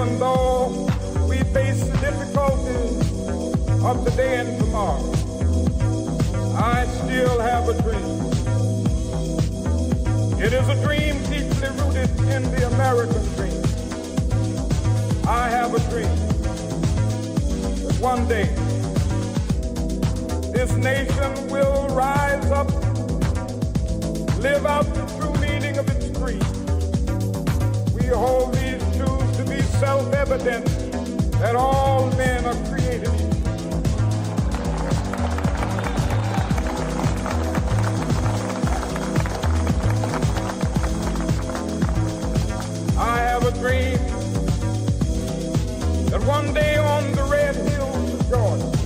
even though we face the difficulties of today and tomorrow, I still have a dream. It is a dream deeply rooted in the American dream. I have a dream that one day this nation will rise up, live out the true meaning of its creed. We hold these truths to be self-evident that all men are created equal. I have a dream that one day on the red hills of Georgia,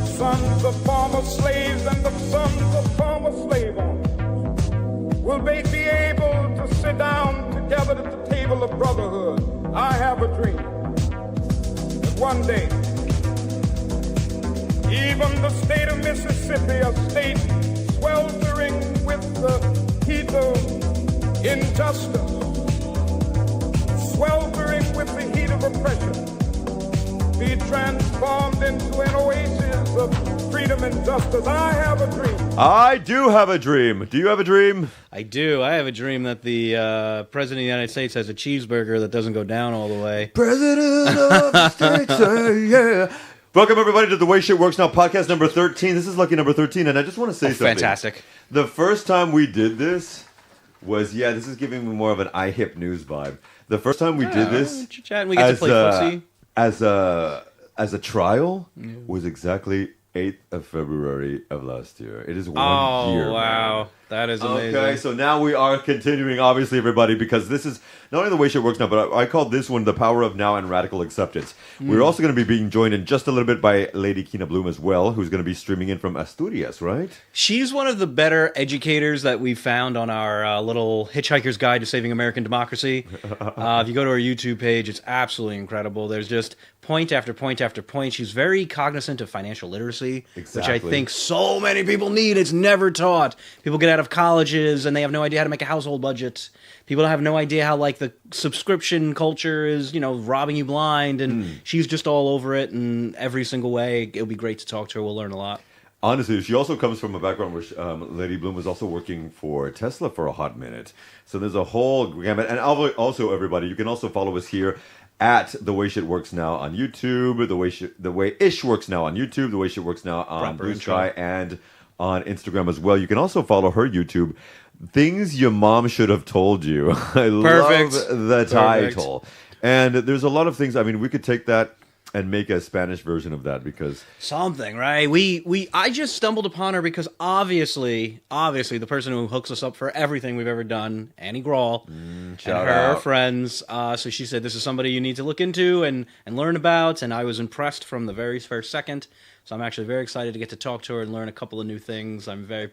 sons of former slaves and the sons of former slave owners will be able to sit down together at the table of brotherhood. I have a dream that one day even the state of Mississippi, a state sweltering with the heat of injustice, sweltering with the heat of oppression, be transformed into an oasis of freedom and justice. I have a dream. I do have a dream. Do you have a dream? I do. I have a dream that the President of the United States has a cheeseburger that doesn't go down all the way. President of the States, yeah. Welcome, everybody, to the Way Shit Works Now podcast number 13. This is lucky number 13, and I just want to say something. Fantastic. The first time we did this was, this is giving me more of an iHip News vibe. The first time we did this we get to play footsie. As a trial was exactly 8th of February of last year. It is 1 year. Oh, wow. Man. That is amazing. Okay, so now we are continuing, obviously, everybody, because this is not only the way shit works now, but I call this one the power of now and radical acceptance. We're also going to be being joined in just a little bit by Lady Kina Bloom as well, who's going to be streaming in from Asturias, right? She's one of the better educators that we found on our little Hitchhiker's Guide to Saving American Democracy. If you go to our YouTube page, it's absolutely incredible. There's just point after point after point. She's very cognizant of financial literacy, which I think so many people need. It's never taught. People get out of colleges and they have no idea how to make a household budget. People have no idea how the subscription culture is, robbing you blind, and she's just all over it in every single way. It'll be great to talk to her. We'll learn a lot. Honestly, she also comes from a background where Lady Bloom was also working for Tesla for a hot minute. So there's a whole gamut. And also, everybody, you can also follow us here at The Way Shit Works Now on YouTube, The Way Ish Works Now on YouTube, The Way Shit Works Now on Blue Sky, and on Instagram as well. You can also follow her YouTube, Things Your Mom Should Have Told You. I love the title. And there's a lot of things. I mean, we could take that and make a Spanish version of that because something, right? I just stumbled upon her because obviously the person who hooks us up for everything we've ever done, Annie Grawl, and her friends. So she said, this is somebody you need to look into and learn about. And I was impressed from the very first second. So I'm actually very excited to get to talk to her and learn a couple of new things.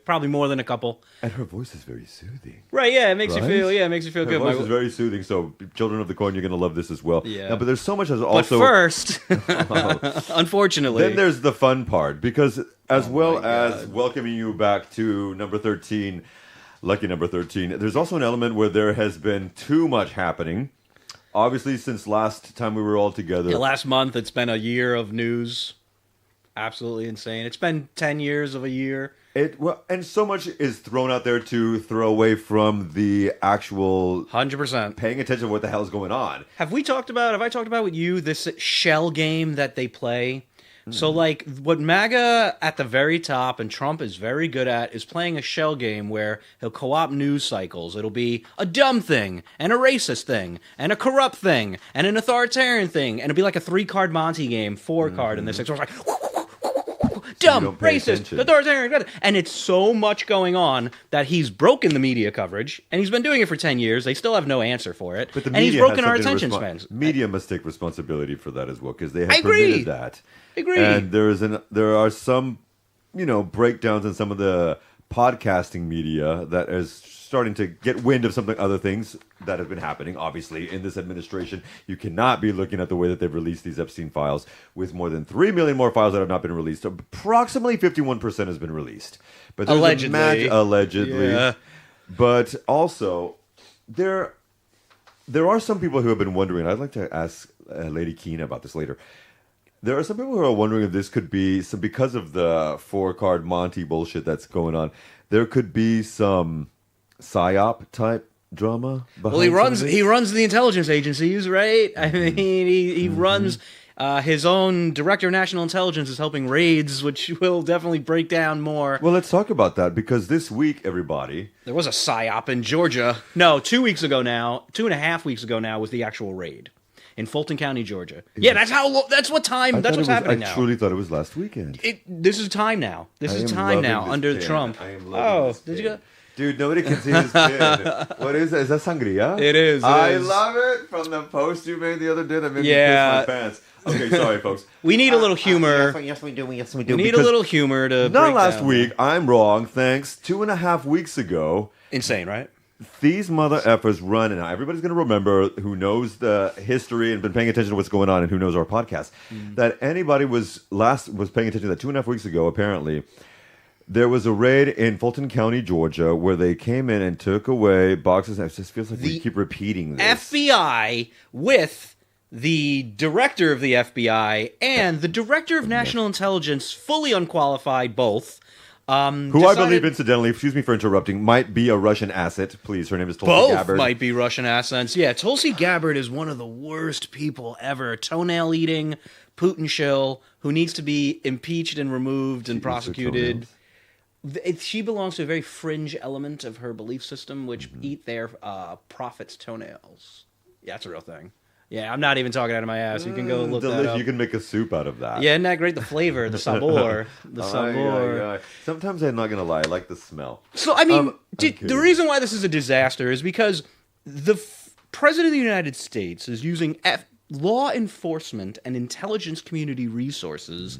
Probably more than a couple. And her voice is very soothing. Right, yeah, it makes you feel good. Her voice is very soothing, so Children of the Corn, you're going to love this as well. Yeah. Now, but there's so much as also... But first, unfortunately... Then there's the fun part, because as welcoming you back to number 13, lucky number 13, there's also an element where there has been too much happening. Obviously, since last time we were all together... Yeah, last month, it's been a year of news. Absolutely insane. It's been 10 years of a year. And so much is thrown out there to throw away from the actual 100% paying attention to what the hell is going on. Have I talked about with you this shell game that they play? So what MAGA at the very top and Trump is very good at is playing a shell game where he'll co-opt news cycles. It'll be a dumb thing and a racist thing and a corrupt thing and an authoritarian thing, and it'll be like a 3-card Monty game, 4-card in this. So it's like dumb, racist, authoritarian, and it's so much going on that he's broken the media coverage, and he's been doing it for 10 years. They still have no answer for it, but and he's broken our attention spans. Media must take responsibility for that as well, because they have permitted that. I agree. And there are some, breakdowns in some of the podcasting media that is starting to get wind of something, other things that have been happening. Obviously, in this administration, you cannot be looking at the way that they've released these Epstein files with more than 3 million more files that have not been released. Approximately 51% has been released. But there's allegedly. Yeah. But also, there are some people who have been wondering. I'd like to ask Lady Keena about this later. There are some people who are wondering if this could be some because of the 4-card Monty bullshit that's going on. There could be some psyop type drama. Well, he runs the intelligence agencies, right? I mean, he runs his own director of national intelligence is helping raids, which will definitely break down more. Well, let's talk about that because this week, everybody, there was a psyop in Georgia. No, 2 weeks ago now, 2.5 weeks ago now was the actual raid in Fulton County, Georgia. Yeah, that's what time. That's what's happening now. I truly thought it was last weekend. This is time now. This is time now under Trump. I am loving this did you go? Dude, nobody can see his pin. What is that? Is that sangria? It is. I love it. From the post you made the other day that made me piss my pants. Okay, sorry, folks. We need a little humor. Yes, we do. We need a little humor to not last week. I'm wrong. Thanks. 2.5 weeks ago. Insane, right? These mother effers run, and everybody's going to remember who knows the history and been paying attention to what's going on and who knows our podcast, that anybody was paying attention that 2.5 weeks ago, apparently, there was a raid in Fulton County, Georgia, where they came in and took away boxes. It just feels like we keep repeating this. FBI with the director of the FBI and the director of national intelligence, fully unqualified, both. Who I believe, incidentally, excuse me for interrupting, might be a Russian asset. Please, her name is Tulsi Gabbard. Both might be Russian assets. Yeah, Tulsi Gabbard is one of the worst people ever. Toenail eating, Putin shill, who needs to be impeached and removed and prosecuted. She belongs to a very fringe element of her belief system, which eat their prophets' toenails. Yeah, that's a real thing. Yeah, I'm not even talking out of my ass. You can go look that up. You can make a soup out of that. Yeah, isn't that great? The flavor, the sabor. Sometimes I'm not going to lie. I like the smell. So, I mean, the reason why this is a disaster is because the President of the United States is using law enforcement and intelligence community resources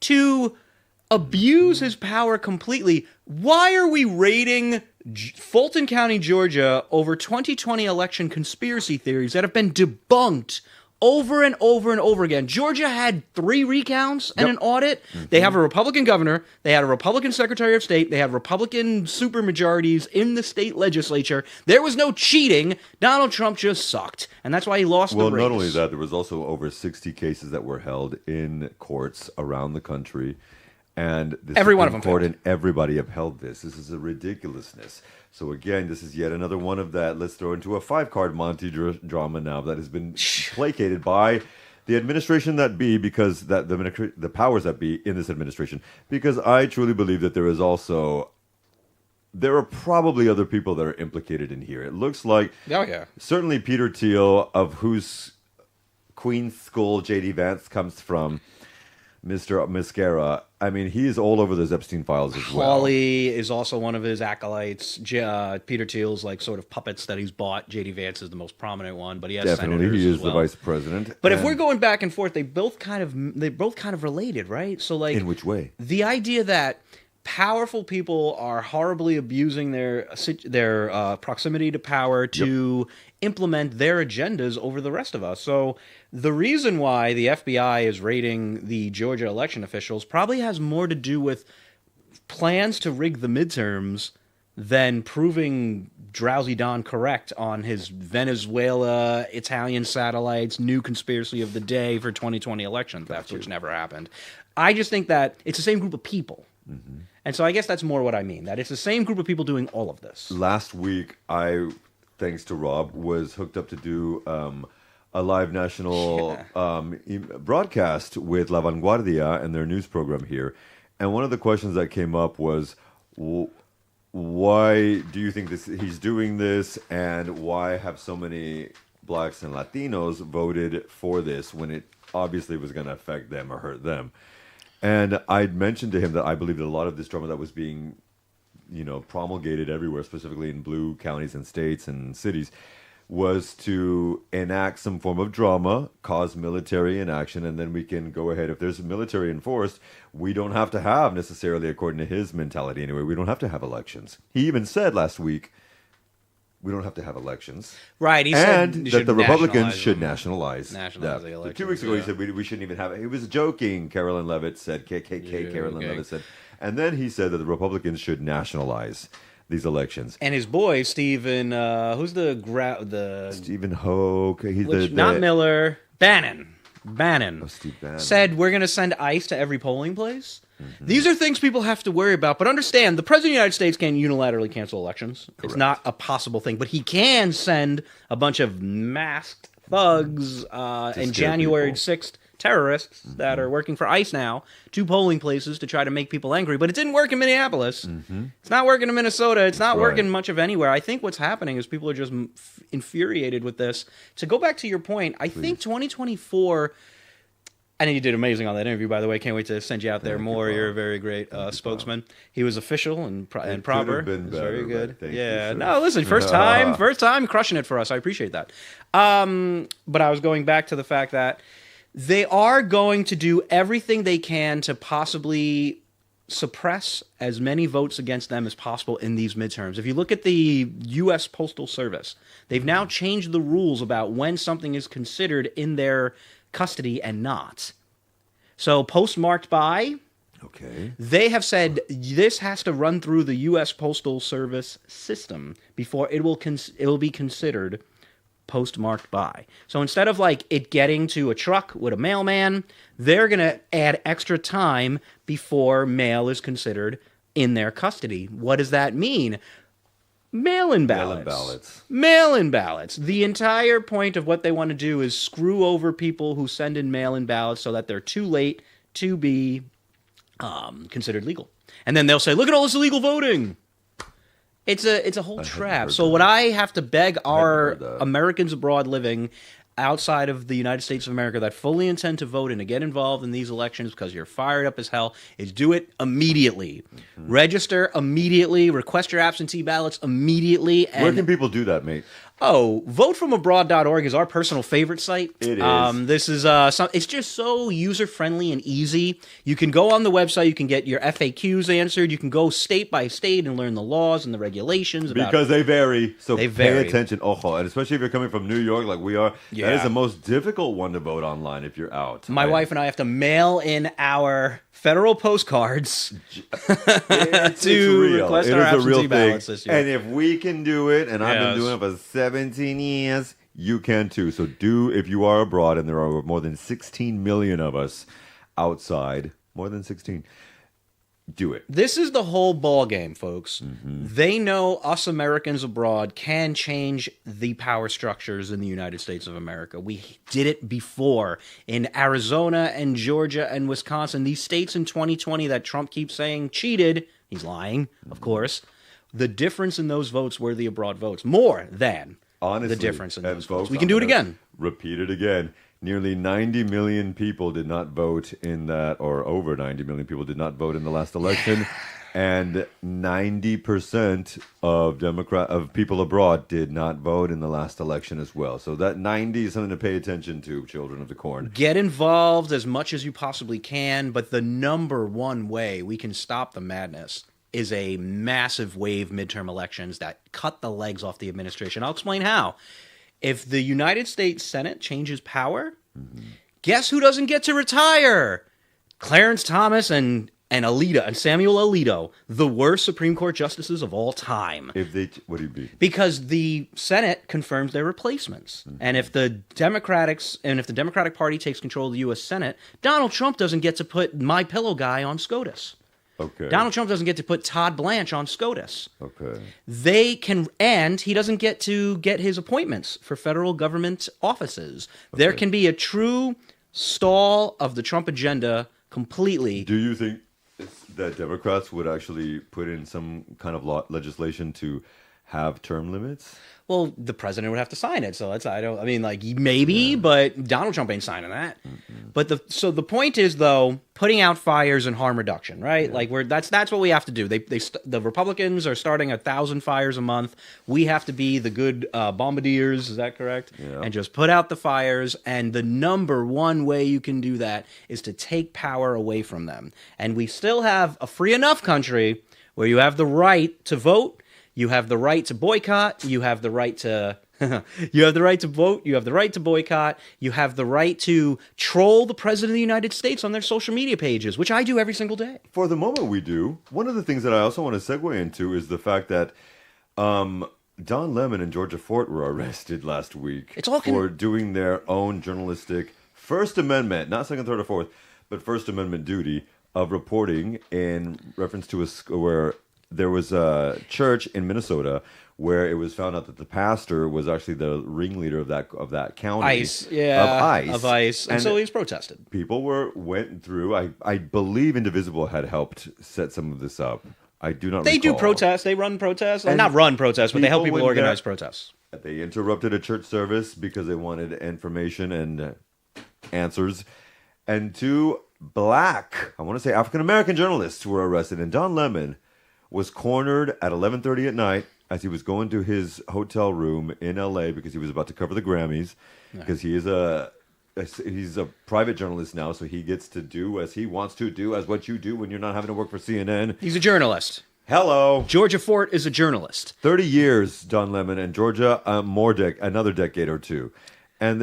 to abuse his power completely. Why are we raiding Fulton County, Georgia over 2020 election conspiracy theories that have been debunked over and over and over again? Georgia had 3 recounts and an audit. They have a Republican governor. They had a Republican Secretary of State. They had Republican supermajorities in the state legislature. There was no cheating. Donald Trump just sucked. And that's why he lost the race. Well, not only that, there was also over 60 cases that were held in courts around the country. And every one of them failed. And everybody upheld this. This is a ridiculousness. So again, this is yet another one of that. Let's throw into a 5-card Monty drama now that has been placated by the administration that be, because that the powers that be in this administration. Because I truly believe that there are probably other people that are implicated in here. It looks like certainly Peter Thiel, of whose Queen's School J.D. Vance comes from. Mr. Mascara, I mean, he is all over those Epstein files as well. Hawley is also one of his acolytes. Peter Thiel's like sort of puppets that he's bought. J.D. Vance is the most prominent one, but he has definitely he is as well. The vice president. But if we're going back and forth, they're both kind of related, right? So like, in which way? The idea that powerful people are horribly abusing their proximity to power to implement their agendas over the rest of us. So the reason why the FBI is raiding the Georgia election officials probably has more to do with plans to rig the midterms than proving Drowsy Don correct on his Venezuela, Italian satellites, new conspiracy of the day for 2020 election theft, which never happened. I just think that it's the same group of people. Mm-hmm. And so I guess that's more what I mean, that it's the same group of people doing all of this. Last week, I, thanks to Rob, was hooked up to do a live national broadcast with La Vanguardia and their news program here. And one of the questions that came up was, why do you think he's doing this, and why have so many blacks and Latinos voted for this when it obviously was going to affect them or hurt them? And I'd mentioned to him that I believe that a lot of this drama that was being, promulgated everywhere, specifically in blue counties and states and cities, was to enact some form of drama, cause military inaction, and then we can go ahead. If there's military enforced, we don't have to have necessarily, according to his mentality anyway, we don't have to have elections. He even said last week, we don't have to have elections. Right. He said that the Republicans should nationalize the elections. 2 weeks ago, he said we shouldn't even have it. He was joking, Carolyn Levitt said, KKK, Carolyn Levitt said. And then he said that the Republicans should nationalize these elections. And his boy Stephen, who's the Stephen Hoke, he's not Miller, Bannon. Oh, Steve Bannon said we're going to send ICE to every polling place. Mm-hmm. These are things people have to worry about. But understand, the President of the United States can't unilaterally cancel elections. Correct. It's not a possible thing. But he can send a bunch of masked thugs and January 6th terrorists that are working for ICE now to polling places to try to make people angry. But it didn't work in Minneapolis. Mm-hmm. It's not working in Minnesota. It's not working much of anywhere. I think what's happening is people are just infuriated with this. To go back to your point, I think 2024... And you did amazing on that interview, by the way. Can't wait to send you out there more. You're a very great spokesman. He was official and proper. Been better, very good. Yeah. No, listen, first time, crushing it for us. I appreciate that. But I was going back to the fact that they are going to do everything they can to possibly suppress as many votes against them as possible in these midterms. If you look at the U.S. Postal Service, they've now changed the rules about when something is considered in their custody and not. So postmarked by, they have said this has to run through the U.S. Postal Service system before it will be considered postmarked by. So instead of like it getting to a truck with a mailman, they're going to add extra time before mail is considered in their custody. What does that mean? Mail-in ballots. Mail-in ballots. The entire point of what they want to do is screw over people who send in mail-in ballots so that they're too late to be considered legal. And then they'll say, look at all this illegal voting. It's a whole trap. So what I have to beg our Americans abroad living outside of the United States of America that fully intend to vote and to get involved in these elections because you're fired up as hell is do it immediately. Mm-hmm. Register immediately. Request your absentee ballots immediately. And where can people do that, mate? Oh, votefromabroad.org is our personal favorite site. It is. This is it's just so user-friendly and easy. You can go on the website. You can get your FAQs answered. You can go state by state and learn the laws and the regulations. Because they vary. So pay attention. Oh, and especially if you're coming from New York like we are, that is the most difficult one to vote online if you're out. My wife and I have to mail in our federal postcards to request our absentee ballots this year. And if we can do it, and I've been doing it for 17 years, you can too. So if you are abroad, and there are more than 16 million of us outside, more than 16, do it. This is the whole ball game, folks. Mm-hmm. They know us Americans abroad can change the power structures in the United States of America. We did it before in Arizona and Georgia and Wisconsin. These states in 2020 that Trump keeps saying cheated. He's lying, of course. The difference in those votes were the abroad votes. More than the difference in those votes. We can do it again. Repeat it again. Nearly 90 million people did not vote in that, or over 90 million people did not vote in the last election, and 90% of people abroad did not vote in the last election as well. So that 90 is something to pay attention to, children of the corn. Get involved as much as you possibly can, but the number one way we can stop the madness is a massive wave midterm elections that cut the legs off the administration. I'll explain how. If the United States Senate changes power, guess who doesn't get to retire? Clarence Thomas and Samuel Alito, the worst Supreme Court justices of all time. What do you mean? Because the Senate confirms their replacements. Mm-hmm. And if the Democratic Party takes control of the U.S. Senate, Donald Trump doesn't get to put My Pillow guy on SCOTUS. Okay. Donald Trump doesn't get to put Todd Blanche on SCOTUS. Okay. And he doesn't get to get his appointments for federal government offices. Okay. There can be a true stall of the Trump agenda completely. Do you think that Democrats would actually put in some kind of legislation to have term limits? Well, the president would have to sign it, so maybe, but Donald Trump ain't signing that. Mm-hmm. But the point is though, putting out fires and harm reduction, right? Yeah. Like that's what we have to do. The Republicans are starting 1,000 fires a month. We have to be the good bombardiers, is that correct? Yeah. And just put out the fires. And the number one way you can do that is to take power away from them. And we still have a free enough country where you have the right to vote. You have the right to boycott. You have the right to You have the right to vote. You have the right to boycott. You have the right to troll the president of the United States on their social media pages, which I do every single day. For the moment, we do. One of the things that I also want to segue into is the fact that Don Lemon and Georgia Fort were arrested last week for doing their own journalistic First Amendment, not second, third, or fourth, but First Amendment duty of reporting in reference to where there was a church in Minnesota where it was found out that the pastor was actually the ringleader of that county. Of ICE. And so he was protested. People went through. I believe Indivisible had helped set some of this up. I do not. They recall. do protests. They run protests. Well, not run protests, but they help people organize protests. They interrupted a church service because they wanted information and answers. And two black, I want to say African American journalists were arrested. And Don Lemon was cornered at 11:30 at night as he was going to his hotel room in LA because he was about to cover the Grammys. Because he's a private journalist now, so he gets to do as he wants to do, as what you do when you're not having to work for CNN. He's a journalist. Hello. Georgia Fort is a journalist. 30 years, Don Lemon, and Georgia, another decade or two. And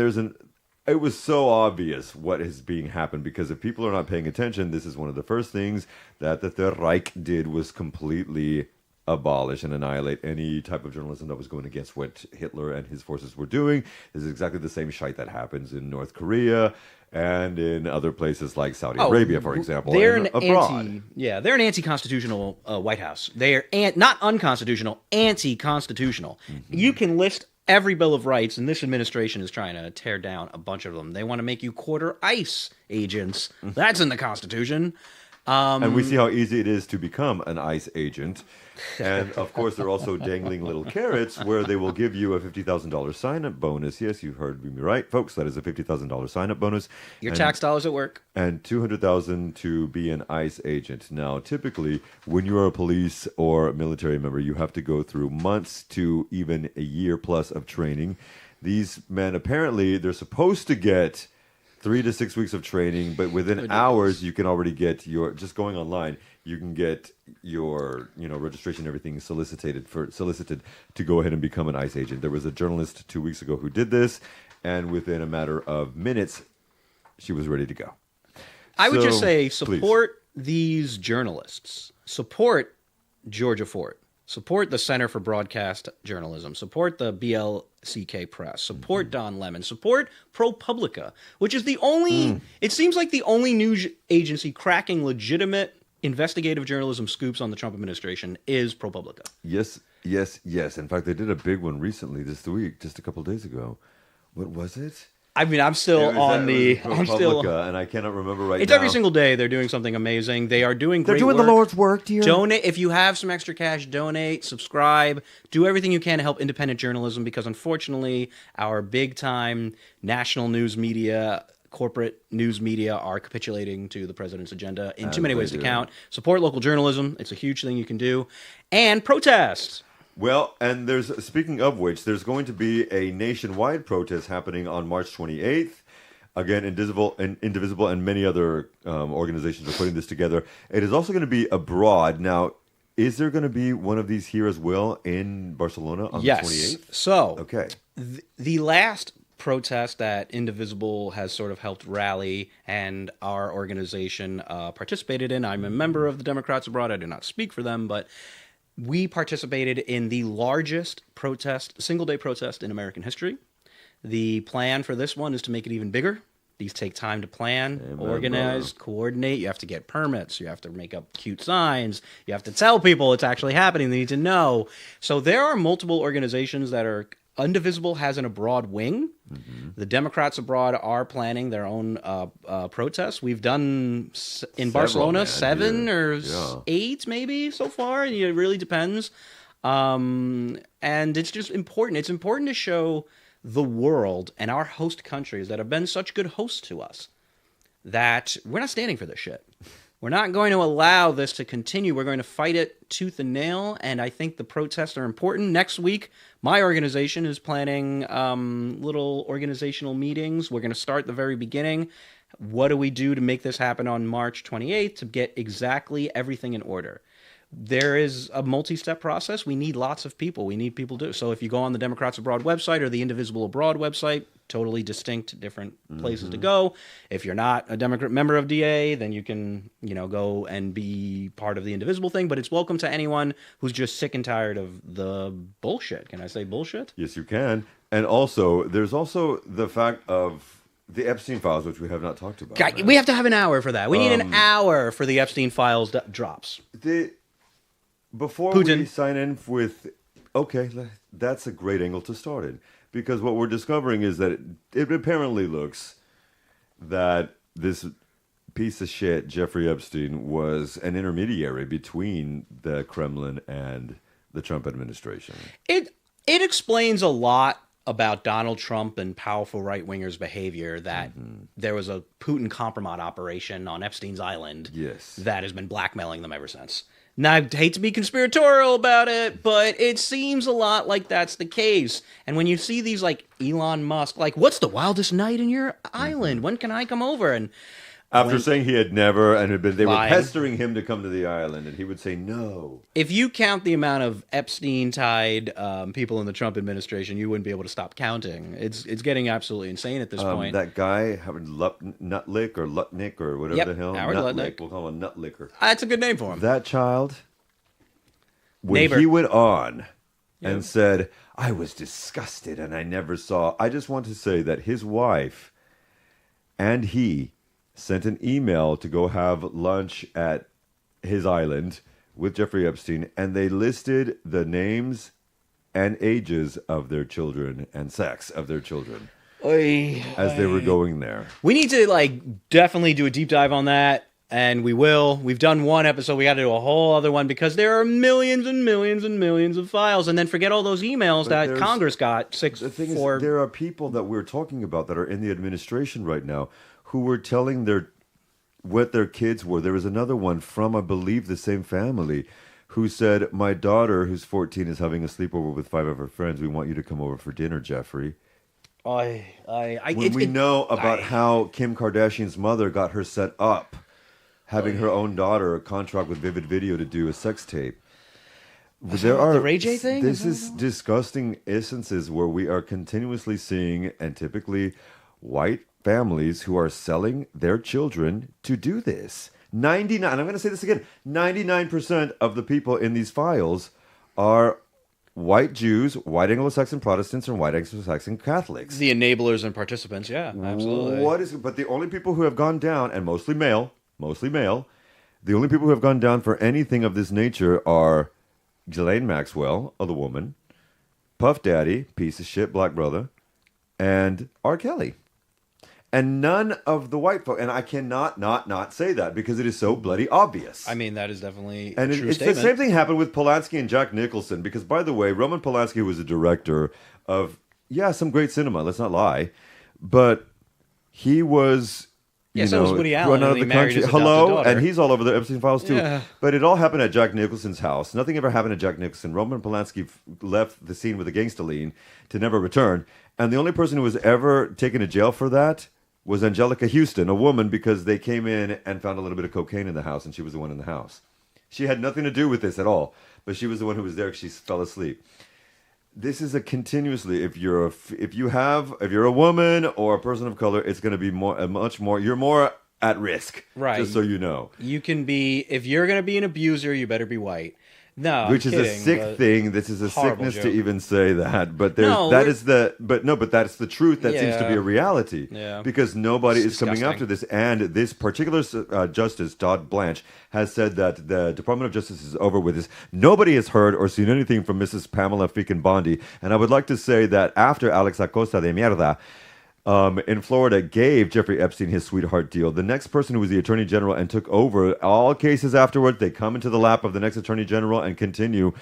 it was so obvious what is being happened, because if people are not paying attention, this is one of the first things that the Third Reich did, was completely abolish and annihilate any type of journalism that was going against what Hitler and his forces were doing. This is exactly the same shite that happens in North Korea and in other places like Saudi Arabia, for example, they're and abroad. They're an anti-constitutional White House. They are not unconstitutional, anti-constitutional. Mm-hmm. You can list every Bill of Rights, and this administration is trying to tear down a bunch of them. They want to make you quarter ICE agents. That's in the Constitution. And we see how easy it is to become an ICE agent. And, of course, they're also dangling little carrots where they will give you a $50,000 sign-up bonus. Yes, you heard me right, folks. That is a $50,000 sign-up bonus. Your tax dollars at work. And $200,000 to be an ICE agent. Now, typically, when you're a police or military member, you have to go through months to even a year plus of training. These men, apparently, they're supposed to get 3 to 6 weeks of training, but within hours you can already get just going online, you can get your registration and everything solicited to go ahead and become an ICE agent. There was a journalist 2 weeks ago who did this, and within a matter of minutes she was ready to go. I would just say support these journalists. Support Georgia Fort. Support the Center for Broadcast Journalism. Support the BLCK Press. Support Don Lemon. Support ProPublica, which is the only, it seems like the only news agency cracking legitimate investigative journalism scoops on the Trump administration is ProPublica. Yes. In fact, they did a big one recently this week, just a couple of days ago. What was it? I mean, I'm still on the. I'm still, and I cannot remember right now. It's every single day. They're doing something amazing. They are doing great. They're doing work. the Lord's work, dear. Donate if you have some extra cash. Donate, subscribe, do everything you can to help independent journalism, because unfortunately, our big time national news media, corporate news media are capitulating to the president's agenda in too many ways to count. Support local journalism. It's a huge thing you can do, and protest. Well, and speaking of which, there's going to be a nationwide protest happening on March 28th. Again, Indivisible and many other organizations are putting this together. It is also going to be abroad. Now, is there going to be one of these here as well in Barcelona on the 28th? So, okay. The last protest that Indivisible has sort of helped rally and our organization participated in, I'm a member of the Democrats Abroad. I do not speak for them, but we participated in the largest single-day protest in American history. The plan for this one is to make it even bigger. These take time to plan, organize, coordinate. You have to get permits. You have to make up cute signs. You have to tell people it's actually happening. They need to know. So there are multiple organizations that are... Indivisible has an abroad wing. Mm-hmm. The Democrats abroad are planning their own protests. We've done in Barcelona 7 or 8 maybe so far. It really depends. And it's just important. It's important to show the world and our host countries that have been such good hosts to us that we're not standing for this shit. We're not going to allow this to continue. We're going to fight it tooth and nail, and I think the protests are important. Next week, my organization is planning little organizational meetings. We're going to start at the very beginning. What do we do to make this happen on March 28th to get exactly everything in order? there is a multi-step process. We need lots of people. We need people to. So if you go on the Democrats Abroad website or the Indivisible Abroad website, totally distinct, different places to go. If you're not a Democrat member of DA, then you can, go and be part of the Indivisible thing. But it's welcome to anyone who's just sick and tired of the bullshit. Can I say bullshit? Yes, you can. And also, there's also the fact of the Epstein files, which we have not talked about. God, we have to have an hour for that. We need an hour for the Epstein files drops. Before Putin. we sign in with, okay, that's a great angle to start in. Because what we're discovering is that it apparently looks that this piece of shit, Jeffrey Epstein, was an intermediary between the Kremlin and the Trump administration. It explains a lot about Donald Trump and powerful right-wingers' behavior, that there was a Putin compromise operation on Epstein's Island that has been blackmailing them ever since. Now, I hate to be conspiratorial about it, but it seems a lot like that's the case. And when you see these, like, Elon Musk, like, what's the wildest night in your island? When can I come over? And after saying he had never, and they were pestering him to come to the island, and he would say no. If you count the amount of Epstein-tied people in the Trump administration, you wouldn't be able to stop counting. It's getting absolutely insane at this point. That guy, Nutlick or Lutnick or whatever the hell. Howard Lutnick. We'll call him a Nutlicker. That's a good name for him. That child, when Neighbor. he went on and said, I was disgusted and I never saw. I just want to say that his wife and he sent an email to go have lunch at his island with Jeffrey Epstein, and they listed the names and ages of their children and sex of their children as they were going there. We need to definitely do a deep dive on that, and we will. We've done one episode. We got to do a whole other one because there are millions and millions and millions of files, and then forget all those emails that Congress got. The thing is, there are people that we're talking about that are in the administration right now who were telling what their kids were. There was another one from, I believe, the same family who said, my daughter, who's 14, is having a sleepover with 5 of her friends. We want you to come over for dinner, Jeffrey. We know about how Kim Kardashian's mother got her set up, having her own daughter a contract with Vivid Video to do a sex tape. The Ray J thing? This is disgusting instances where we are continuously seeing, and typically white families who are selling their children to do this. 99, and I'm going to say this again, 99% of the people in these files are white Jews, white Anglo-Saxon Protestants, and white Anglo-Saxon Catholics. The enablers and participants, yeah, absolutely. But the only people who have gone down, and mostly male, the only people who have gone down for anything of this nature are Ghislaine Maxwell, the woman, Puff Daddy, piece of shit, black brother, and R. Kelly. And none of the white folk, and I cannot not say that because it is so bloody obvious. I mean, that is definitely and a true it's statement. The same thing happened with Polanski and Jack Nicholson because, by the way, Roman Polanski was a director of, some great cinema, let's not lie, but he was, so was Woody Allen, run out of the country. Hello, and he's all over the Epstein files too. Yeah. But it all happened at Jack Nicholson's house. Nothing ever happened at Jack Nicholson. Roman Polanski left the scene with a gangsta lean to never return, and the only person who was ever taken to jail for that was Angelica Houston, a woman, because they came in and found a little bit of cocaine in the house, and she was the one in the house. She had nothing to do with this at all, but she was the one who was there because she fell asleep. This is a continuously. If you're a woman or a person of color, it's going to be much more. You're more at risk, right? Just so you know, you can be. If you're going to be an abuser, you better be white. No, which is a sick thing. This is a sickness to even say that, but that's the truth. That seems to be a reality. Yeah. Because nobody is coming after this, and this particular Justice Todd Blanche has said that the Department of Justice is over with this. Nobody has heard or seen anything from Mrs. Pamela freaking Bondi, and I would like to say that after Alex Acosta de Mierda in Florida gave Jeffrey Epstein his sweetheart deal, the next person who was the Attorney General and took over all cases afterwards, they come into the lap of the next Attorney General and continue,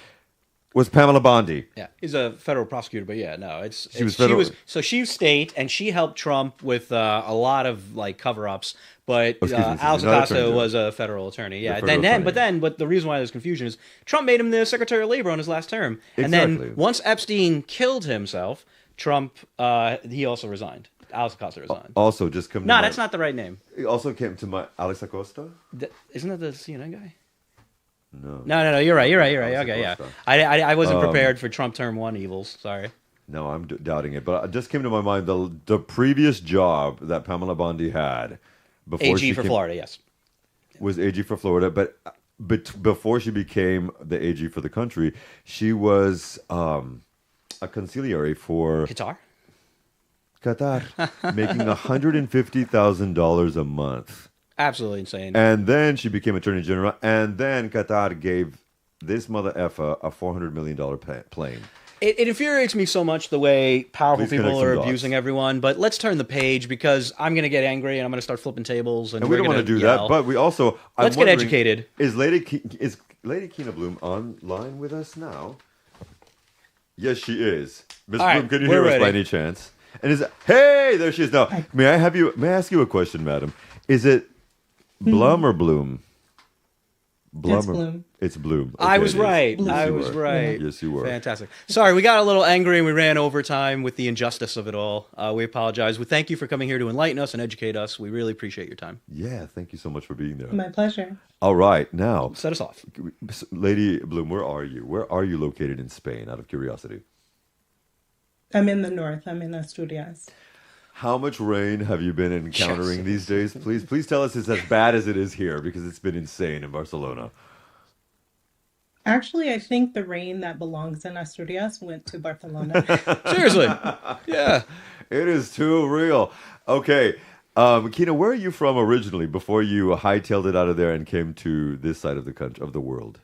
was Pamela Bondi. Yeah, he's a federal prosecutor, but she was state, and she helped Trump with a lot of cover-ups. But Alex Acosta was a federal attorney. Yeah, but the reason why there's confusion is Trump made him the Secretary of Labor on his last term, and then once Epstein killed himself, Trump he also resigned. Alex Acosta resigned. Also, just come. No, that's not the right name. He also came to my Alex Acosta. Isn't that the CNN guy? No. No. You're right. I was Okay, yeah. close, I wasn't prepared for Trump term one evils. Sorry. No, I'm doubting it. But it just came to my mind the previous job that Pamela Bondi had before AG for Florida, yes. was AG for Florida. But before she became the AG for the country, she was a conciliary for Qatar? Qatar, making $150,000 a month. Absolutely insane. And then she became Attorney General. And then Qatar gave this mother effer a $400 million plane. It infuriates me so much the way powerful Please connect people some are dots. abusing everyone. But let's turn the page because I'm going to get angry and I'm going to start flipping tables. And we we're don't want to gonna do yell. that. But we also... Let's get educated. Is Lady Keena Bloom online with us now? Yes, she is. Miss All right, Bloom, can you we're hear us ready. by any chance? And hey, there she is now. May I ask you a question, madam? Is it Blum or Bloom? Blum It's or- Bloom. It's Bloom. I Okay, was it is. right. Yes, I you was were. right. Yes, you were. Fantastic. Sorry, we got a little angry and we ran overtime with the injustice of it all. We apologize. We thank you for coming here to enlighten us and educate us. We really appreciate your time. Yeah, thank you so much for being there. My pleasure. All right, now, Set us off. Lady Bloom, where are you? Where are you located in Spain, out of curiosity? I'm in the north. I'm in Asturias. How much rain have you been encountering these days? Please tell us it's as bad as it is here, because it's been insane in Barcelona. Actually, I think the rain that belongs in Asturias went to Barcelona. Seriously. Yeah. It is too real. Okay, Keena, where are you from originally before you hightailed it out of there and came to this side of the country, of the world?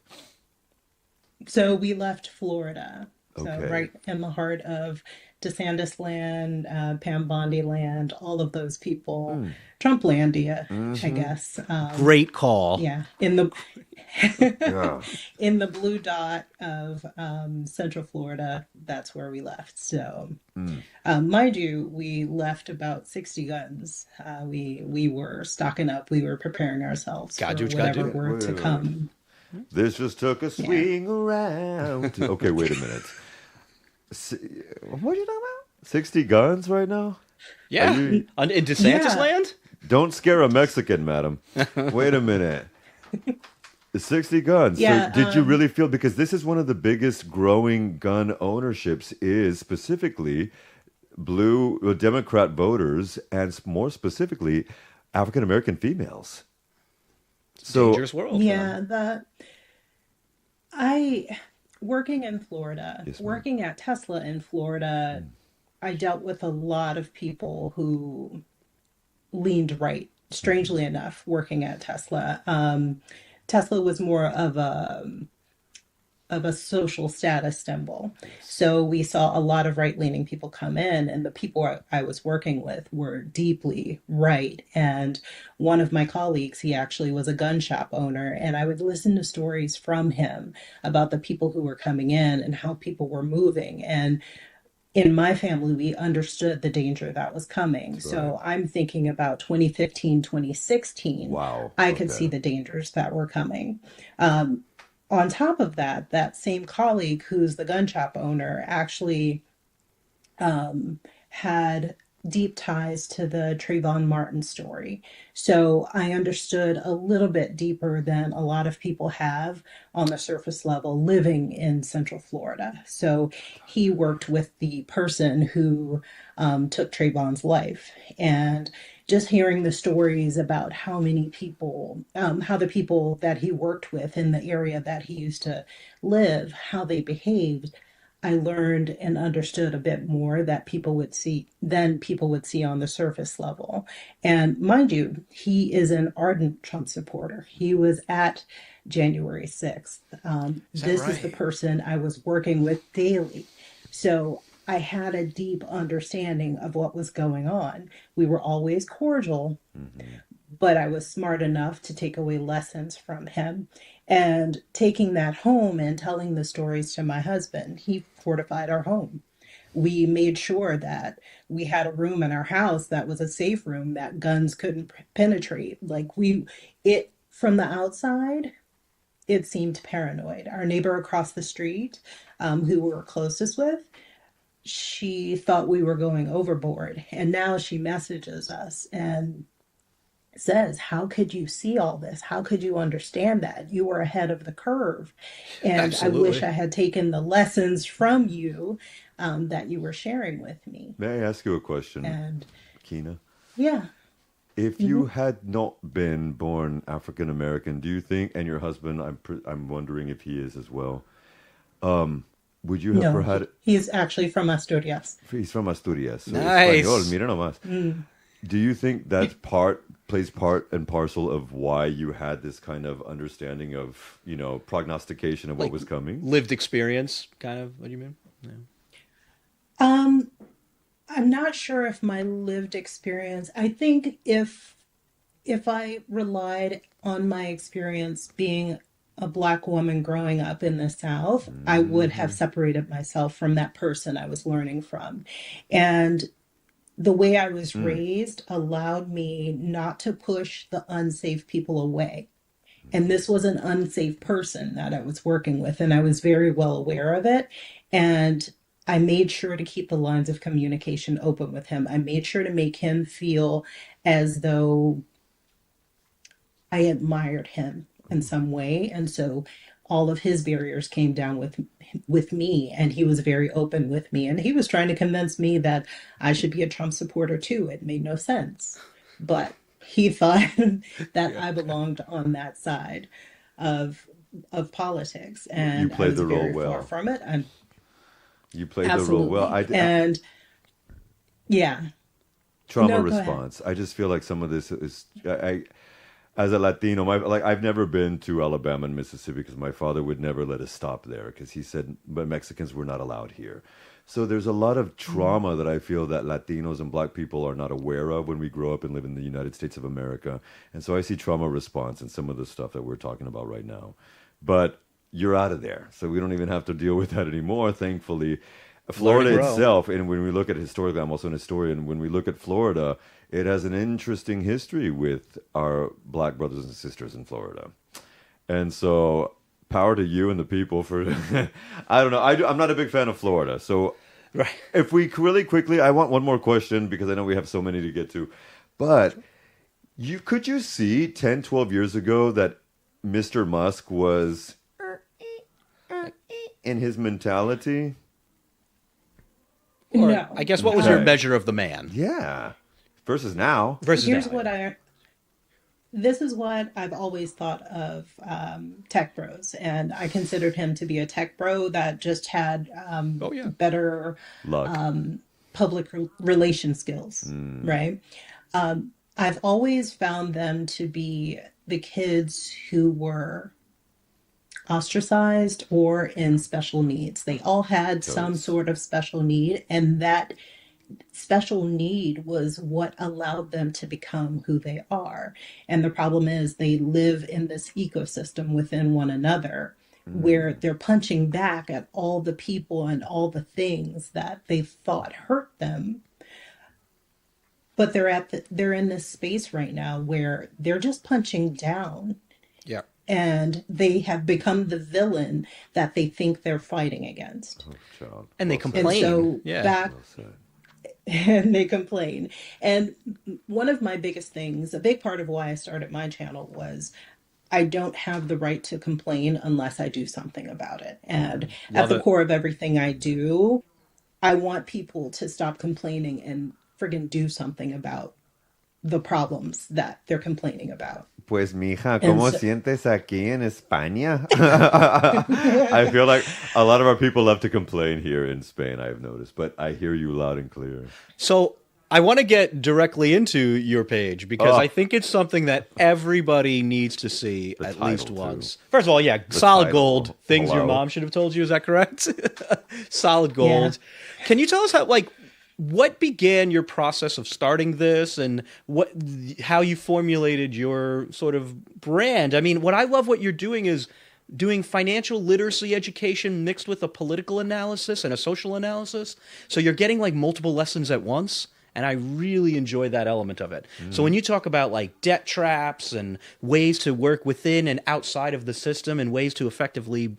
So we left Florida. So Okay. right in the heart of DeSantis land, Pam Bondi land, all of those people. Trumplandia, I guess. Great call. Yeah, in the Yeah. in the blue dot of Central Florida, that's where we left. So, mind you, we left about 60 guns. We were stocking up. We were preparing ourselves Gotta do for what you gotta whatever do. were to Wait. come. This just took a swing around. Okay, wait a minute. What are you talking about? 60 guns right now? Yeah. Are you- In DeSantis Yeah. land? Don't scare a Mexican, madam. Wait a minute. 60 guns. Yeah, So did you really feel, because this is one of the biggest growing gun ownerships, is specifically blue Democrat voters, and more specifically African American females. So Dangerous world. Yeah, I working in Florida, Yes, ma'am. working at Tesla in Florida, I dealt with a lot of people who leaned right. Strangely enough, working at Tesla, Tesla was more of a social status symbol. So we saw a lot of right-leaning people come in, and the people I was working with were deeply right. And one of my colleagues, he actually was a gun shop owner, and I would listen to stories from him about the people who were coming in and how people were moving. And in my family, we understood the danger that was coming. So I'm thinking about 2015, 2016. Wow. I could Okay. see the dangers that were coming. On top of that, that same colleague who's the gun shop owner actually had deep ties to the Trayvon Martin story. So I understood a little bit deeper than a lot of people have on the surface level living in Central Florida. So he worked with the person who took Trayvon's life. And just hearing the stories about how many people, how the people that he worked with in the area that he used to live, how they behaved, I learned and understood a bit more that people would see than people would see on the surface level. And mind you, he is an ardent Trump supporter. He was at January 6th. This is the right? person I was working with daily. So I had a deep understanding of what was going on. We were always cordial, but I was smart enough to take away lessons from him. And taking that home and telling the stories to my husband, he fortified our home. We made sure that we had a room in our house that was a safe room that guns couldn't penetrate. It from the outside, it seemed paranoid. Our neighbor across the street, who we were closest with, she thought we were going overboard. And now she messages us and says, how could you see all this? How could you understand that? You were ahead of the curve. And I wish Absolutely. I had taken the lessons from you that you were sharing with me. May I ask you a question, And Kina? yeah. If Hmm. you had not been born African American, do you think, and your husband, I'm wondering if he is as well, would you have No, had? he's actually from Asturias. He's from Asturias, so español, Nice. mira nomás. Mm. Do you think that's plays part and parcel of why you had this kind of understanding of, prognostication of what Like was coming? lived experience, kind of. What do you mean? Yeah. Um, I'm not sure if my lived experience, I think if I relied on my experience being a Black woman growing up in the South, I would have Hmm. separated myself from that person I was learning from. And the way I was Mm. raised allowed me not to push the unsafe people away. And this was an unsafe person that I was working with, and I was very well aware of it. And I made sure to keep the lines of communication open with him. I made sure to make him feel as though I admired him in some way. And so all of his barriers came down with me, and he was very open with me, and he was trying to convince me that I should be a Trump supporter too. It made no sense, but he thought that Yeah. I belonged on that side of politics, You and I played was the role very far well. from it. And You played the role well. absolutely. And yeah. Trauma No, go ahead. response. I just feel like some of this is as a Latino, I've never been to Alabama and Mississippi because my father would never let us stop there because he said, but Mexicans were not allowed here. So there's a lot of Mm. trauma that I feel that Latinos and Black people are not aware of when we grow up and live in the United States of America. And so I see trauma response in some of the stuff that we're talking about right now. But you're out of there, so we don't even have to deal with that anymore, thankfully. Learn and Florida grow. itself, and when we look at historically, I'm also an historian. When we look at Florida, it has an interesting history with our Black brothers and sisters in Florida. And so, power to you and the people for. I don't know. I'm not a big fan of Florida. So, Right. if we really quickly, I want one more question because I know we have so many to get to. But could you see 10, 12 years ago that Mr. Musk was in his mentality? Or No. I guess what was your Okay. measure of the man Yeah. Versus now. versus Here's now? what I This is what I've always thought of tech bros, and I considered him to be a tech bro that just had Oh yeah. better Luck. public relation skills, Mm. right? I've always found them to be the kids who were ostracized or in special needs. They all had some Totes. sort of special need, and that special need was what allowed them to become who they are. And the problem is they live in this ecosystem within one another where Mm. they're punching back at all the people and all the things that they thought hurt them. But they're in this space right now where they're just punching down, Yeah. and they have become the villain that they think they're fighting against. Oh, child. And they Well said. And complain. so Yeah. back Well said. and they complain. And one of my biggest things, a big part of why I started my channel was I don't have the right to complain unless I do something about it. And at Love the it. core of everything I do, I want people to stop complaining and friggin' do something about the problems that they're complaining about. Pues, mija, And ¿cómo so, sientes aquí en España? I feel like a lot of our people love to complain here in Spain, I've noticed, but I hear you loud and clear. So I want to get directly into your page because Oh, I think it's something that everybody needs to see the at least title, too. once. First of all, yeah, The solid title. gold. Things your Hello. mom should have told you. Is that correct? Solid yeah. gold. Can you tell us what began your process of starting this and how you formulated your sort of brand? I mean, what I love what you're doing is doing financial literacy education mixed with a political analysis and a social analysis. So you're getting like multiple lessons at once. And I really enjoy that element of it. So when you talk about like debt traps and ways to work within and outside of the system and ways to effectively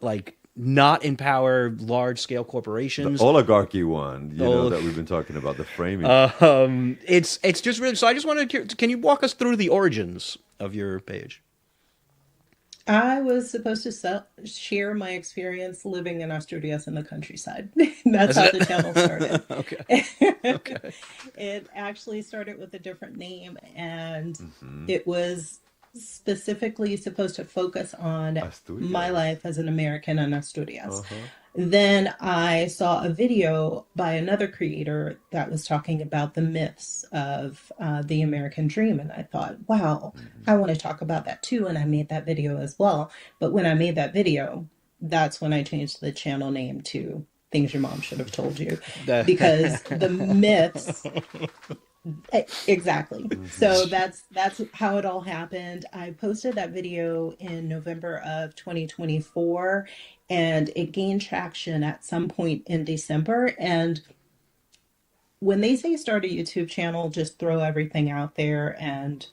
like not empower large-scale corporations. The oligarchy one, that we've been talking about, the framing. It's just really. So I just wanted to. Can you walk us through the origins of your page? I was supposed to share my experience living in Asturias in the countryside. That's how the channel started. Okay. It actually started with a different name, and it was specifically supposed to focus on Asturias. my life as an American in Asturias. Then I saw a video by another creator that was talking about the myths of the American dream. And I thought, wow, I want to talk about that too. And I made that video as well. But when I made that video, that's when I changed the channel name to Things Your Mom Should Have Told You. Because the myths... Exactly. So that's how it all happened. I posted that video in November of 2024, and it gained traction at some point in December. And when they say start a YouTube channel, just throw everything out there and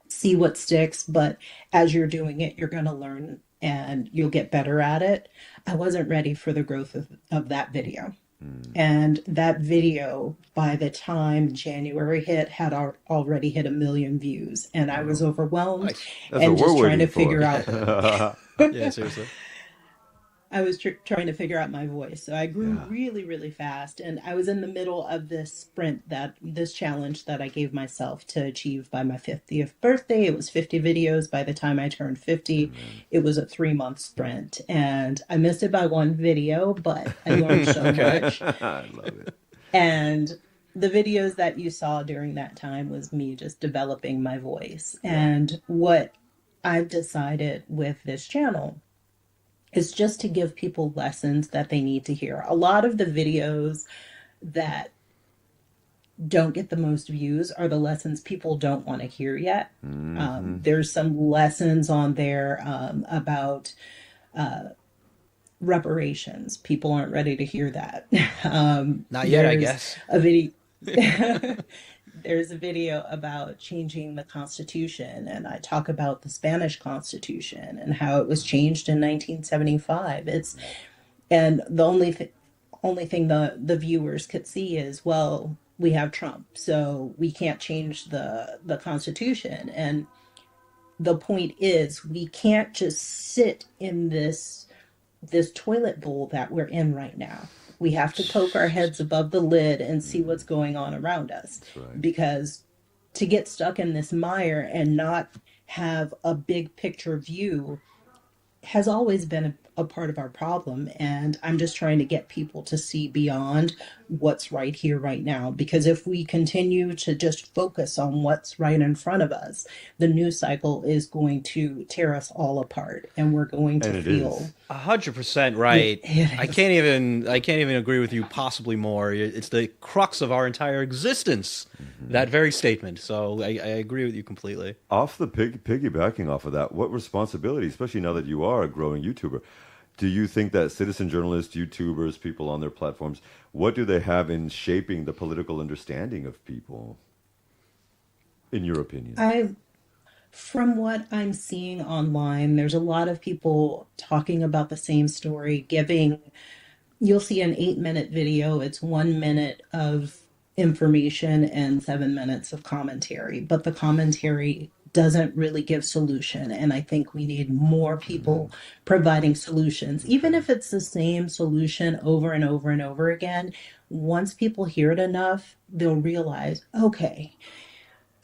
see what sticks. But as you're doing it, you're going to learn and you'll get better at it. I wasn't ready for the growth of that video. And that video, by the time January hit, had already hit 1 million views. And I was overwhelmed and just trying to figure out. Yeah, seriously. I was trying to figure out my voice. So I grew really, really fast. And I was in the middle of this sprint, this challenge that I gave myself to achieve by my 50th birthday. It was 50 videos. By the time I turned 50, it was a 3-month sprint. And I missed it by 1 video, but I learned so much. I love it. And the videos that you saw during that time was me just developing my voice. And what I've decided with this channel is just to give people lessons that they need to hear. A lot of the videos that don't get the most views are the lessons people don't want to hear yet. There's some lessons on there about reparations. People aren't ready to hear that. Not yet, I guess. A video. There's a video about changing the Constitution, and I talk about the Spanish Constitution and how it was changed in 1975. And the only thing the viewers could see is, well, we have Trump, so we can't change the Constitution. And the point is, we can't just sit in this toilet bowl that we're in right now. We have to poke our heads above the lid and see what's going on around us. Right. Because to get stuck in this mire and not have a big picture view has always been a part of our problem. And I'm just trying to get people to see beyond what's right here, right now. Because if we continue to just focus on what's right in front of us, the news cycle is going to tear us all apart. And we're going to feel 100% right. I can't even agree with you possibly more. It's the crux of our entire existence, that very statement. So I agree with you completely. Off the piggybacking off of that, what responsibility, especially now that you are a growing YouTuber, do you think that citizen journalists, YouTubers, people on their platforms, what do they have in shaping the political understanding of people, in your opinion? From what I'm seeing online, there's a lot of people talking about the same story, you'll see an 8-minute video. It's 1 minute of information and 7 minutes of commentary, but the commentary doesn't really give solution. And I think we need more people providing solutions, even if it's the same solution over and over and over again. Once people hear it enough, they'll realize, okay,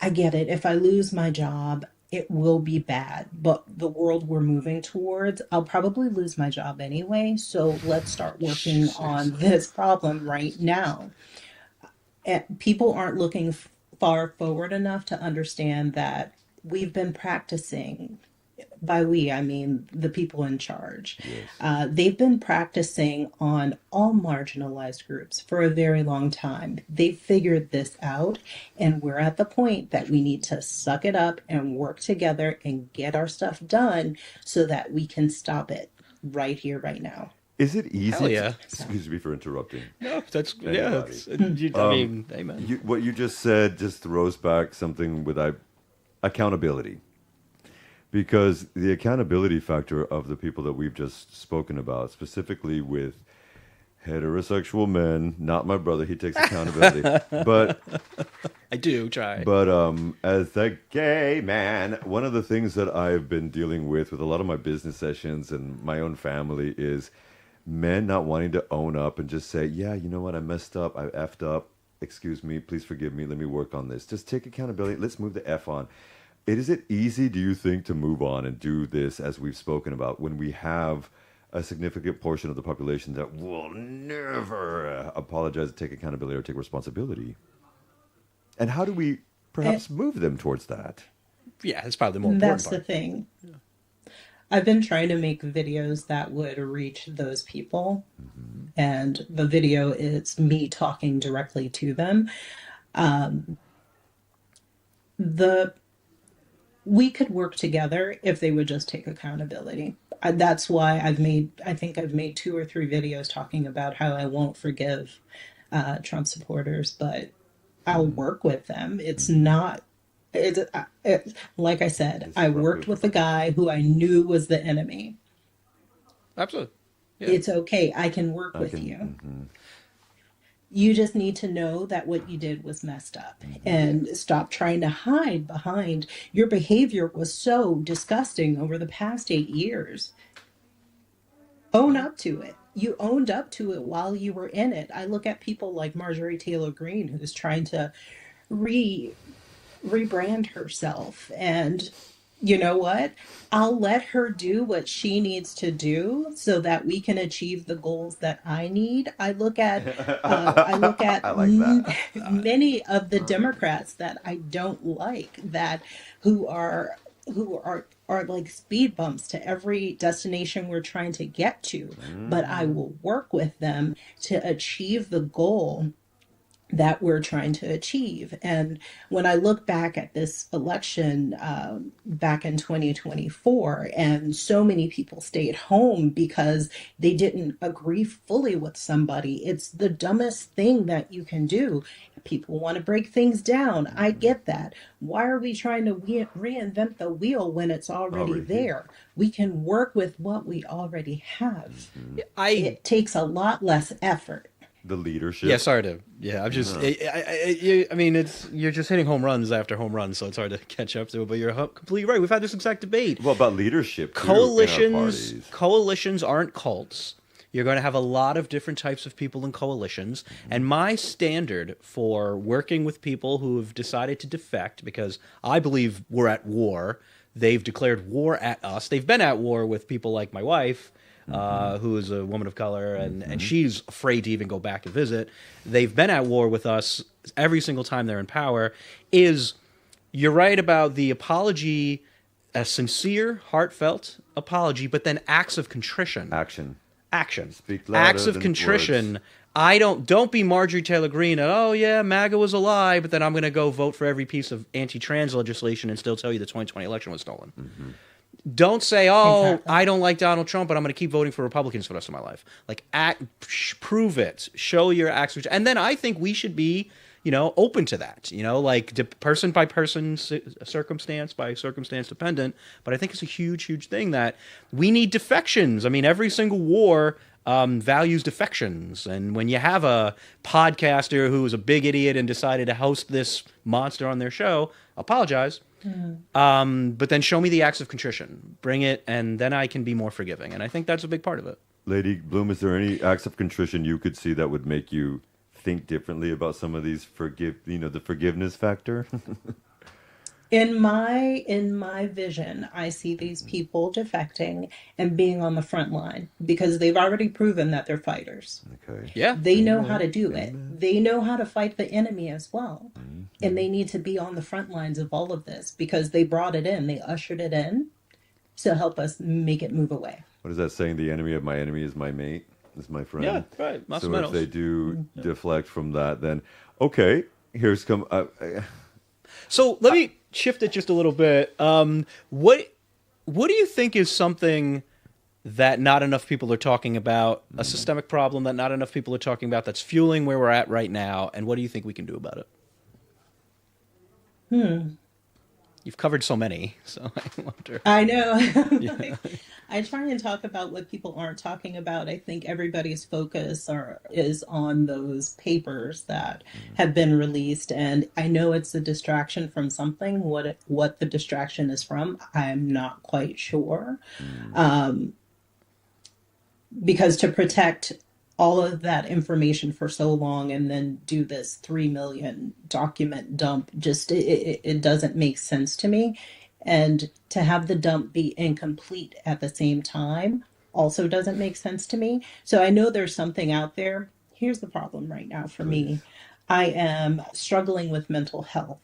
I get it. If I lose my job, it will be bad, but the world we're moving towards, I'll probably lose my job anyway. So let's start working on this problem right now. And people aren't looking far forward enough to understand that we've been practicing. By we, I mean the people in charge. Yes. They've been practicing on all marginalized groups for a very long time. They've figured this out, and we're at the point that we need to suck it up and work together and get our stuff done so that we can stop it right here, right now. Is it easy? Hell yeah. Excuse me for interrupting. No, that's amen. What you just said just throws back something with accountability. because the accountability factor of the people that we've just spoken about, specifically with heterosexual men, not my brother, he takes accountability, but I do try. But as a gay man, one of the things that I've been dealing with a lot of my business sessions and my own family is men not wanting to own up and just say, yeah, you know what, I messed up, I effed up, excuse me, please forgive me, let me work on this. Just take accountability, let's move the F on. Is it easy, do you think, to move on and do this, as we've spoken about, when we have a significant portion of the population that will never apologize, take accountability, or take responsibility? And how do we perhaps move them towards that? Yeah, that's probably the more important That's part. the thing. I've been trying to make videos that would reach those people. And the video is me talking directly to them. We could work together if they would just take accountability. That's why I think I've made 2 or 3 videos talking about how I won't forgive Trump supporters, but I'll work with them. It's not, like I said, I worked with a guy who I knew was the enemy. Absolutely. Yeah. It's okay. I can work with you. You just need to know that what you did was messed up and stop trying to hide behind your behavior was so disgusting over the past 8 years. Own up to it. You owned up to it while you were in it. I look at people like Marjorie Taylor Greene, who's trying to rebrand herself. And you know what? I'll let her do what she needs to do so that we can achieve the goals that I need. I look at I like that. many of the Democrats that I don't like, that who are like speed bumps to every destination we're trying to get to. But I will work with them to achieve the goal that we're trying to achieve. And when I look back at this election back in 2024, and so many people stayed home because they didn't agree fully with somebody, it's the dumbest thing that you can do. People want to break things down. I get that. Why are we trying to reinvent the wheel when it's already there? We can work with what we already have. It takes a lot less effort. The leadership. Yeah, sorry to. Yeah, I'm just. I mean, you're just hitting home runs after home runs, so it's hard to catch up to it. But you're completely right. We've had this exact debate. Well, about leadership too, in our parties. Coalitions aren't cults. You're going to have a lot of different types of people in coalitions. And my standard for working with people who have decided to defect, because I believe we're at war. They've declared war at us. They've been at war with people like my wife, who is a woman of color, and she's afraid to even go back to visit. They've been at war with us every single time they're in power. You're right about the apology, a sincere, heartfelt apology, but then acts of contrition. Action. Speak louder Acts of than contrition. words. Don't be Marjorie Taylor Greene and, oh yeah, MAGA was a lie, but then I'm going to go vote for every piece of anti-trans legislation and still tell you the 2020 election was stolen. Don't say, exactly. I don't like Donald Trump, but I'm going to keep voting for Republicans for the rest of my life. Like, prove it. Show your acts. And then I think we should be, open to that. Like person by person, circumstance by circumstance dependent. But I think it's a huge, huge thing that we need defections. I mean, every single war values defections. And when you have a podcaster who is a big idiot and decided to host this monster on their show, apologize. But then show me the acts of contrition. Bring it, and then I can be more forgiving. And I think that's a big part of it. Lady Bloom, is there any acts of contrition you could see that would make you think differently about some of these the forgiveness factor? In my vision, I see these people defecting and being on the front line because they've already proven that they're fighters. Okay. Yeah. They know how to do it. They know how to fight the enemy as well. And they need to be on the front lines of all of this because they brought it in. They ushered it in to help us make it move away. What is that saying? The enemy of my enemy is my mate, is my friend. Yeah, right. So if they do deflect from that, then okay, So let me shift it just a little bit. What do you think is something that not enough people are talking about, a systemic problem that not enough people are talking about that's fueling where we're at right now, and what do you think we can do about it? You've covered so many, so I wonder. I know. I try and talk about what people aren't talking about. I think everybody's focus is on those papers that have been released, and I know it's a distraction from something. What the distraction is from, I'm not quite sure. Because to protect all of that information for so long and then do this 3 million document dump, just it doesn't make sense to me. And to have the dump be incomplete at the same time also doesn't make sense to me. So I know there's something out there. Here's the problem right now for me. I am struggling with mental health.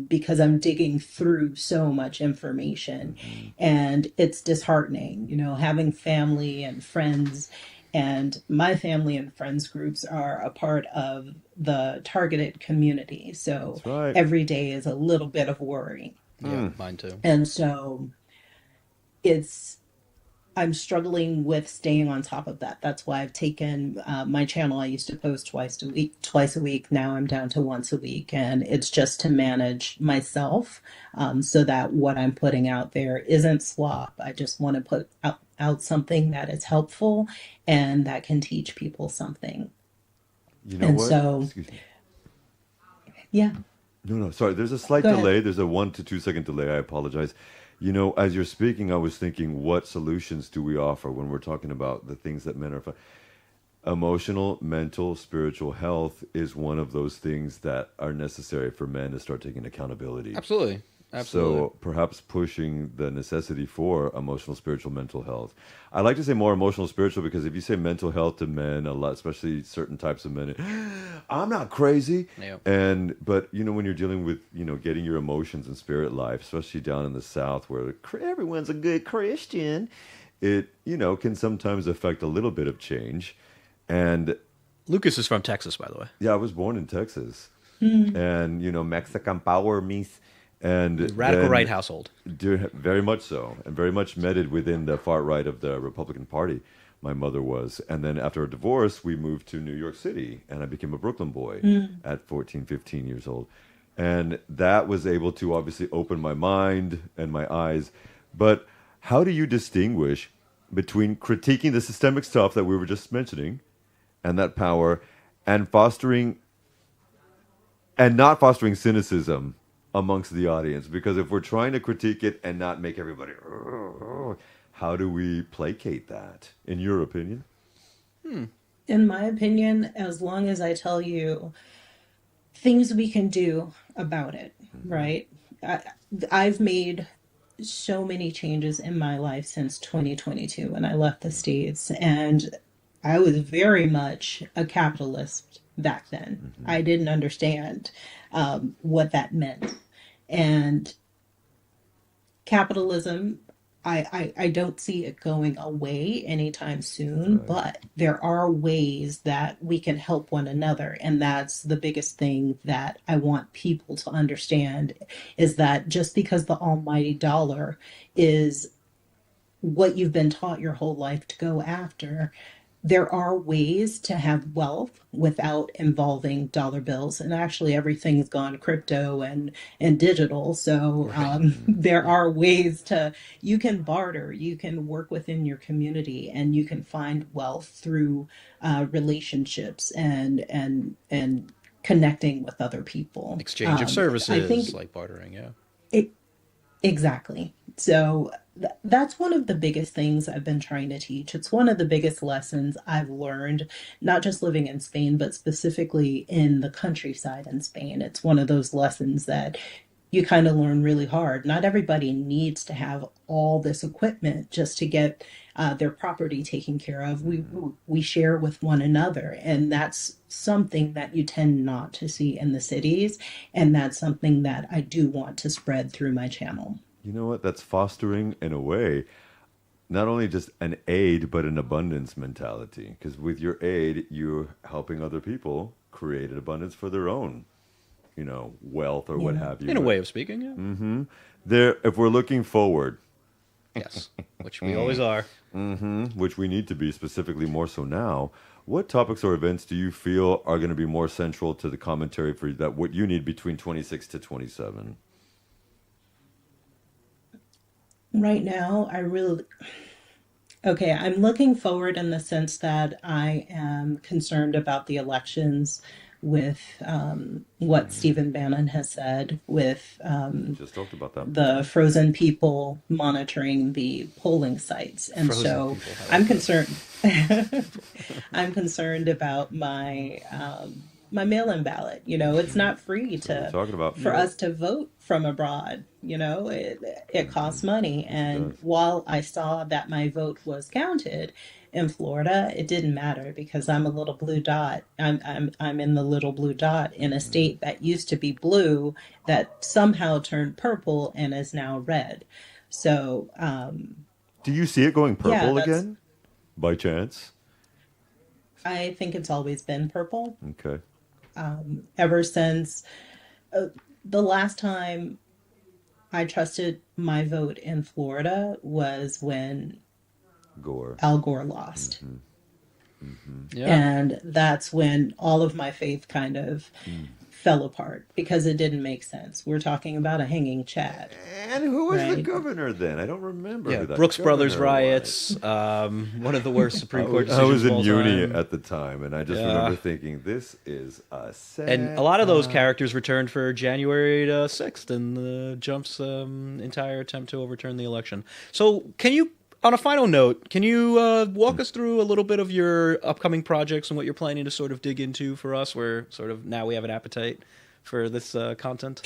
Because I'm digging through so much information, and it's disheartening, having family and friends, and my family and friends groups are a part of the targeted community. So every day is a little bit of worry. Yeah, mine too. And so I'm struggling with staying on top of that. That's why I've taken my channel. I used to post twice a week. Now I'm down to once a week. And it's just to manage myself so that what I'm putting out there isn't slop. I just want to put out something that is helpful and that can teach people something. You know and what? So, excuse me. Yeah. No, sorry. There's a slight delay. There's a 1 to 2 second delay. I apologize. As you're speaking, I was thinking, what solutions do we offer when we're talking about the things that men are... Emotional, mental, spiritual health is one of those things that are necessary for men to start taking accountability. Absolutely. So perhaps pushing the necessity for emotional, spiritual, mental health. I like to say more emotional, spiritual, because if you say mental health to men, a lot, especially certain types of men, I'm not crazy. Yep. But when you're dealing with getting your emotions and spirit life, especially down in the South where everyone's a good Christian, it can sometimes affect a little bit of change. And Lucas is from Texas, by the way. Yeah, I was born in Texas, and Mexican power means. And radical right household. Very much so, and very much meted within the far right of the Republican Party. My mother was. And then after a divorce, we moved to New York City, and I became a Brooklyn boy at 14, 15 years old. And that was able to obviously open my mind and my eyes. But how do you distinguish between critiquing the systemic stuff that we were just mentioning and that power, and not fostering cynicism amongst the audience? Because if we're trying to critique it and not make everybody, how do we placate that, in your opinion? In my opinion, as long as I tell you things we can do about it, right? I've made so many changes in my life since 2022 when I left the States, and I was very much a capitalist back then. I didn't understand what that meant. And capitalism, I don't see it going away anytime soon, but there are ways that we can help one another. And that's the biggest thing that I want people to understand, is that just because the almighty dollar is what you've been taught your whole life to go after, there are ways to have wealth without involving dollar bills. And actually everything's gone crypto and digital. So there are ways you can barter, you can work within your community, and you can find wealth through relationships and connecting with other people. Exchange of services, I think, like bartering, yeah. Exactly. So that's one of the biggest things I've been trying to teach. It's one of the biggest lessons I've learned, not just living in Spain, but specifically in the countryside in Spain. It's one of those lessons that you kind of learn really hard. Not everybody needs to have all this equipment just to get their property taken care of. We share with one another, and that's something that you tend not to see in the cities, and that's something that I do want to spread through my channel. You know what? That's fostering, in a way, not only just an aid, but an abundance mentality. Because with your aid, you're helping other people create an abundance for their own, wealth or what have you. In a way of speaking, yeah. If we're looking forward. Yes, which we always are. Which we need to be, specifically more so now. What topics or events do you feel are going to be more central to the commentary for that? What you need between 26 to 27? Right now, okay, I'm looking forward in the sense that I am concerned about the elections with what Stephen Bannon has said, with Just talked about that. the frozen people monitoring the polling sites. And Frozen so people. I I'm like that. concerned. I'm concerned about my mail-in ballot. You know, it's not free That's what we're talking about. for us to vote from abroad. You know, it costs money. Yes, it And does. while I saw that my vote was counted in Florida, it didn't matter because I'm a little blue dot. I'm in the little blue dot in a state that used to be blue that somehow turned purple and is now red. So Do you see it going yeah, purple that's. again? By chance? I think it's always been purple Okay. ever since the last time I trusted my vote in Florida was when Gore. Al Gore lost. Yeah. And that's when all of my faith kind of fell apart because it didn't make sense. We're talking about a hanging Chad, And who was the right? governor then? I don't remember Yeah, who that Brooks Brothers governor was. riots, one of the worst Supreme Court I was decisions of in all uni time. at the time, and I just Yeah. remember thinking, this is a sad... And a lot of those characters returned for January 6th in the Jump's entire attempt to overturn the election. So, can you, on a final note, can you walk us through a little bit of your upcoming projects and what you're planning to sort of dig into for us? Where sort of now we have an appetite for this content.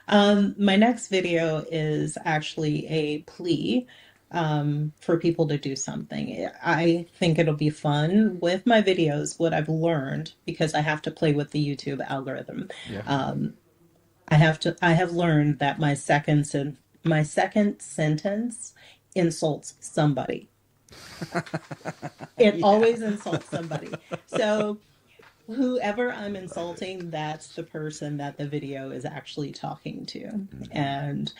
My next video is actually a plea for people to do something. I think it'll be fun with my videos. What I've learned, because I have to play with the YouTube algorithm, Yeah. I have learned that my second sentence insults somebody. It always insults somebody. So whoever I'm insulting, that's the person that the video is actually talking to. And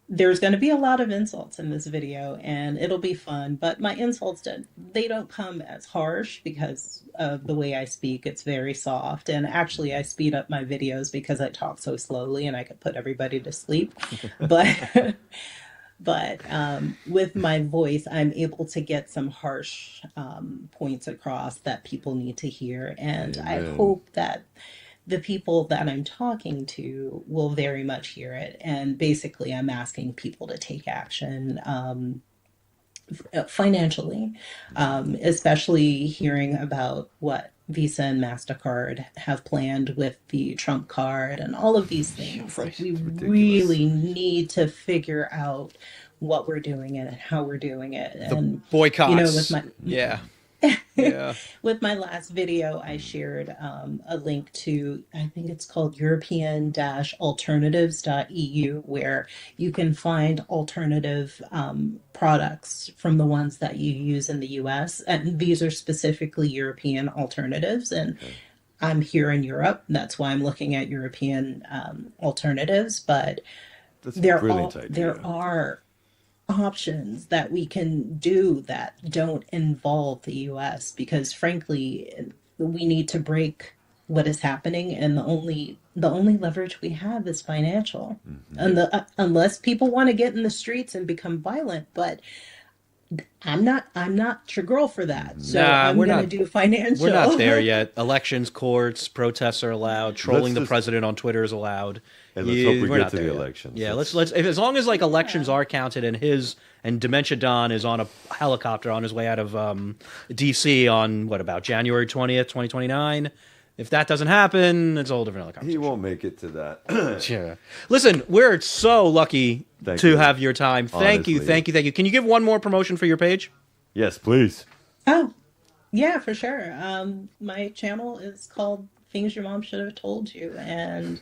there's going to be a lot of insults in this video and it'll be fun, but my insults they don't come as harsh because of the way I speak. It's very soft, and actually I speed up my videos because I talk so slowly and I could put everybody to sleep. But with my voice, I'm able to get some harsh points across that people need to hear. And I Amen. hope that the people that I'm talking to will very much hear it. And basically, I'm asking people to take action financially, especially hearing about what Visa and MasterCard have planned with the Trump card and all of these things. Like, Right. we Ridiculous. really need to figure out what we're doing and how we're doing it. The And, you know, boycotts. Yeah. Yeah. with my last video, I shared a link to, I think it's called European-alternatives.eu, where you can find alternative products from the ones that you use in the US. And these are specifically European alternatives. And I'm here in Europe. That's why I'm looking at European alternatives. But That's a brilliant there idea. are options that we can do that don't involve the US, because frankly we need to break what is happening, and the only leverage we have is financial. And unless people want to get in the streets and become violent, but I'm not your girl for that. So Nah, I'm we're going not. to do financial. We're not there yet. Elections, courts, protests are allowed. Trolling the just- president on Twitter is allowed. And let's hope we we're get not to there the yet. elections. Yeah, let's as long as like elections are counted and Dementia Don is on a helicopter on his way out of D.C. on what about January 20th, 2029. If that doesn't happen, it's a whole different He conversation. won't make it to that. Yeah. Listen, we're so lucky Thank to you. have your time. Thank you, Honestly. thank you, thank you. Can you give one more promotion for your page? Yes, please. Oh, yeah, for sure. My channel is called Things Your Mom Should Have Told You, and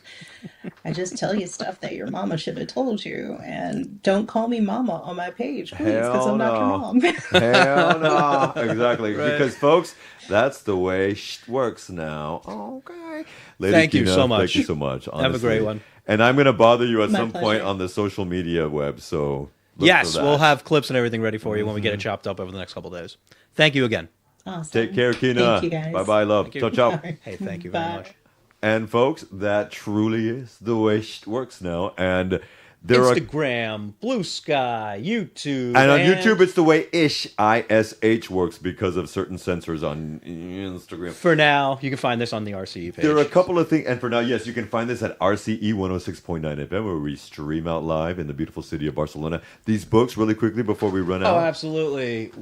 I just tell you stuff that your mama should have told you. And don't call me mama on my page, please, because Hell I'm not your no. mom. Hell no. Exactly. Right. Because, folks, that's the way it works now. Okay. Lady Thank you Tina, so much. Thank you so much. Honestly. Have a great one. And I'm going to bother you at My some point pleasure. on the social media web, so look Yes, for that. we'll have clips and everything ready for you when we get it chopped up over the next couple days. Thank you again. Awesome. Take care, Kina. Thank you, guys. Bye-bye, love. Thank you. Ciao, ciao. All right. Hey, thank you very Bye. much. And folks, that truly is the way it works now. And There are Instagram, Blue Sky, YouTube. And on YouTube, it's the way ISH works because of certain censors on Instagram. For now, you can find this on the RCE page. There are a couple of things, and for now, yes, you can find this at RCE 106.9 FM, where we stream out live in the beautiful city of Barcelona. These books, really quickly, before we run out. Oh, absolutely.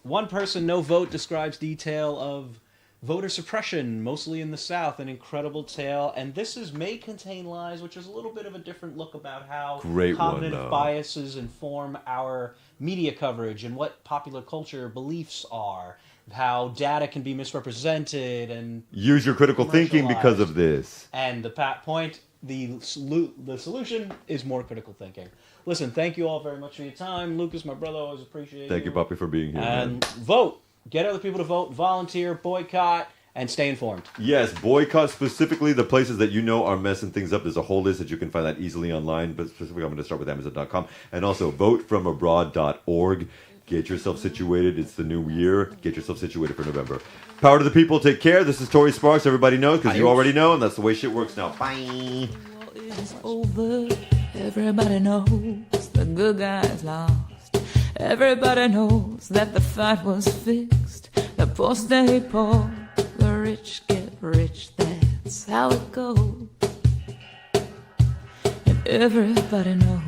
One Person, No Vote describes detail of voter suppression, mostly in the South, an incredible tale. And This May Contain Lies, which is a little bit of a different look about how cognitive biases inform our media coverage and what popular culture beliefs are, how data can be misrepresented and use your critical thinking because of this. And the point, the solution is more critical thinking. Listen, thank you all very much for your time. Lucas, my brother, always appreciate it. Thank you, Poppy, for being here. And vote. Get other people to vote, volunteer, boycott, and stay informed. Yes, boycott specifically the places that you know are messing things up. There's a whole list that you can find that easily online, but specifically I'm going to start with Amazon.com. And also votefromabroad.org. Get yourself situated. It's the new year. Get yourself situated for November. Power to the people. Take care. This is Tori Sparks. Everybody knows because you already know, and that's the way shit works now. Bye. It's over. Everybody knows the good guys lost. Everybody knows that the fight was fixed. The poor stay poor, the rich get rich. That's how it goes. And everybody knows.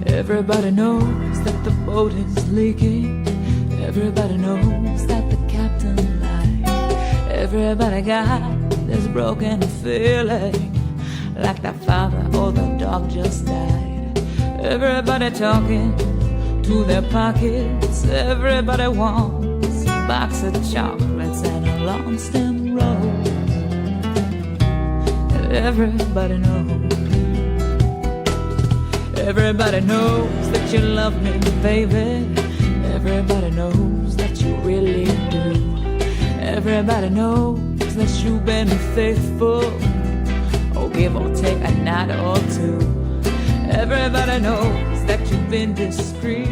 Everybody knows that the boat is leaking. Everybody knows that the captain lied. Everybody got this broken feeling, like the father or the dog just died. Everybody talking to their pockets. Everybody wants a box of chocolates and a long stem rose. Everybody knows. Everybody knows that you love me, baby. Everybody knows that you really do. Everybody knows that you've been faithful, or give or take a night or two. Everybody knows that you've been discreet.